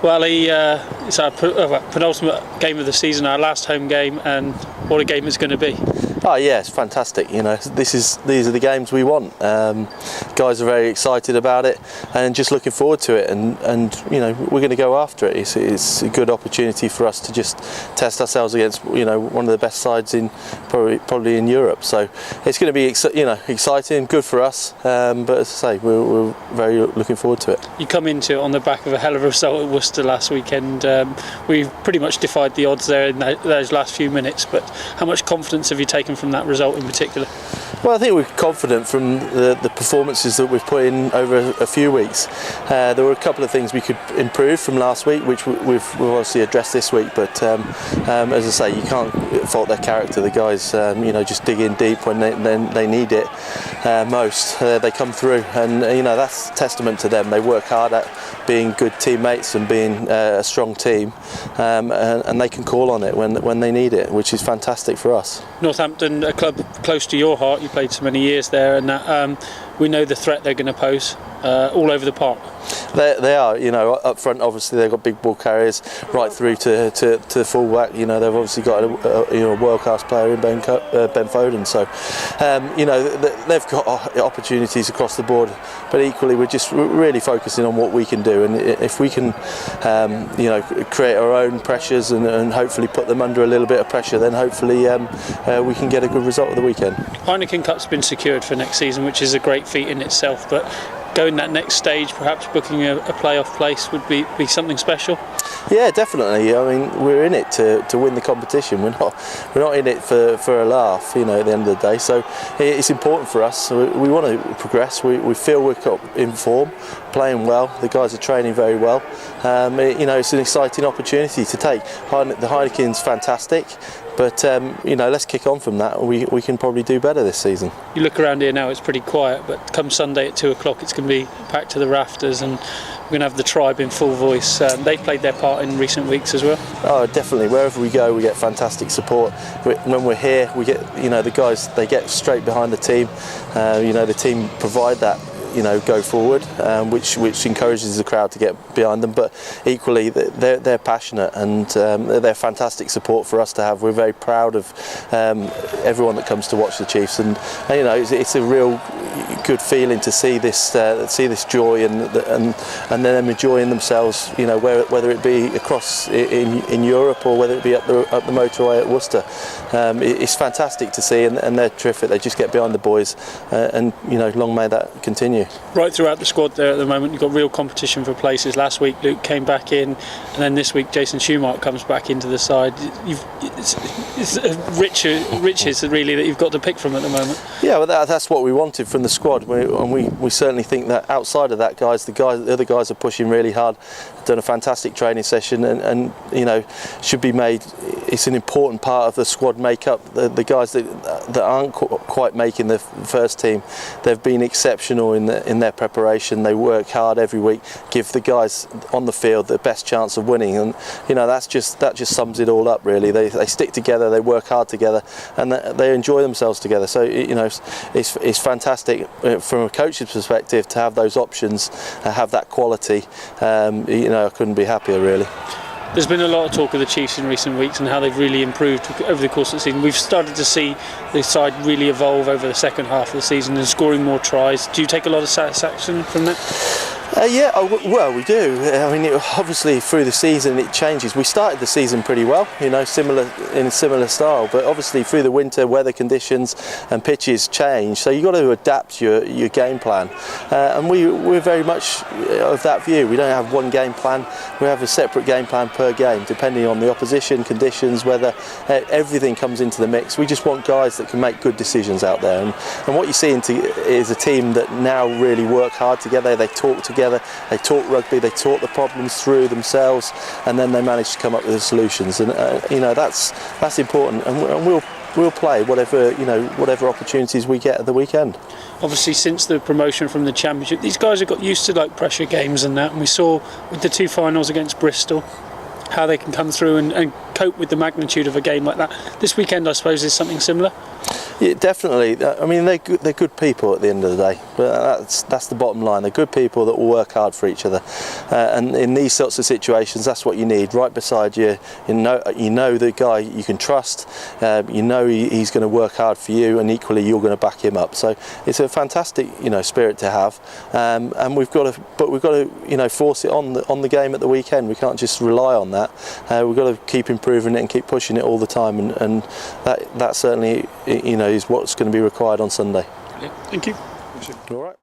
Well, it's our penultimate game of the season, our last home game, and what a game it's going to be. Oh yeah, it's fantastic. These are the games we want. Guys are very excited about it and just looking forward to it. And we're going to go after it. It's a good opportunity for us to just test ourselves against one of the best sides in probably in Europe. So it's going to be exciting, good for us. But as I say, we're very looking forward to it. You come into it on the back of a hell of a result at Worcester last weekend. We pretty much defied the odds there in those last few minutes. But how much confidence have you taken from that result in particular? Well, I think we're confident from the performances that we've put in over a few weeks. There were a couple of things we could improve from last week, which we've obviously addressed this week. But as I say, you can't fault their character. The guys, just dig in deep when they need it most. They come through, and that's testament to them. They work hard at being good teammates and being a strong team, and they can call on it when they need it, which is fantastic for us. Northampton, a club close to your heart. You played so many years there, and that, we know the threat they're going to pose all over the park. They are, up front. Obviously, they've got big ball carriers right through to the fullback. They've obviously got a world-class player in Ben Foden. So, they've got opportunities across the board. But equally, we're really focusing on what we can do, and if we can, create our own pressures and hopefully put them under a little bit of pressure, then hopefully we can get a good result at the weekend. Heineken Cup's been secured for next season, which is a great feat in itself. But going that next stage, perhaps booking a playoff place would be something special. Yeah, definitely. I mean, we're in it to win the competition. We're not in it for a laugh, at the end of the day. So it's important for us. We want to progress. We feel we're in form, playing well. The guys are training very well. It's an exciting opportunity to take. The Heineken's fantastic. But let's kick on from that. We can probably do better this season. You look around here now; it's pretty quiet. But come Sunday at 2 o'clock, it's going to be packed to the rafters, and we're going to have the tribe in full voice. They've played their part in recent weeks as well. Oh, definitely. Wherever we go, we get fantastic support. When we're here, we get the guys. They get straight behind the team. The team provide that. Go forward, which encourages the crowd to get behind them. But equally, they're passionate, and they're fantastic support for us to have. We're very proud of everyone that comes to watch the Chiefs, and it's a real good feeling to see this joy and them enjoying themselves. Whether it be across in Europe or whether it be up the motorway at Worcester, it's fantastic to see, and they're terrific. They just get behind the boys, and long may that continue. Right throughout the squad there at the moment, you've got real competition for places. Last week Luke came back in, and then this week Jason Schumacher comes back into the side. It's riches really that you've got to pick from at the moment. Yeah, well that's what we wanted from the squad, and we certainly think that outside of that, the other guys are pushing really hard, done a fantastic training session, and should be made. It's an important part of the squad makeup. The guys that aren't quite making the first team, they've been exceptional in their preparation. They work hard every week, give the guys on the field the best chance of winning, and that just sums it all up really. They stick together, they work hard together, and they enjoy themselves together. So it's fantastic from a coach's perspective to have those options, have that quality. I couldn't be happier really. There's been a lot of talk of the Chiefs in recent weeks and how they've really improved over the course of the season. We've started to see the side really evolve over the second half of the season and scoring more tries. Do you take a lot of satisfaction from that? Well, we do. I mean, obviously through the season it changes. We started the season pretty well, in a similar style, but obviously through the winter, weather conditions and pitches change, so you've got to adapt your game plan. And we're very much of that view. We don't have one game plan. We have a separate game plan per game, depending on the opposition, conditions, weather. Everything comes into the mix. We just want guys that can make good decisions out there. And what you see is a team that now really work hard together. They talk together. They talk rugby, they talk the problems through themselves, and then they manage to come up with the solutions. And that's important. And we'll play whatever opportunities we get at the weekend. Obviously, since the promotion from the Championship, these guys have got used to pressure games and that. And we saw with the 2 finals against Bristol how they can come through and cope with the magnitude of a game like that. This weekend, I suppose, is something similar. Yeah, definitely. I mean, they're good people at the end of the day. But that's the bottom line. They're good people that will work hard for each other. And in these sorts of situations, that's what you need. Right beside you, you know the guy you can trust. You know he's going to work hard for you, and equally you're going to back him up. So it's a fantastic, spirit to have. And we've got to force it on the game at the weekend. We can't just rely on that. We've got to keep improving it and keep pushing it all the time. And that certainly, is what's going to be required on Sunday. Thank you. All right.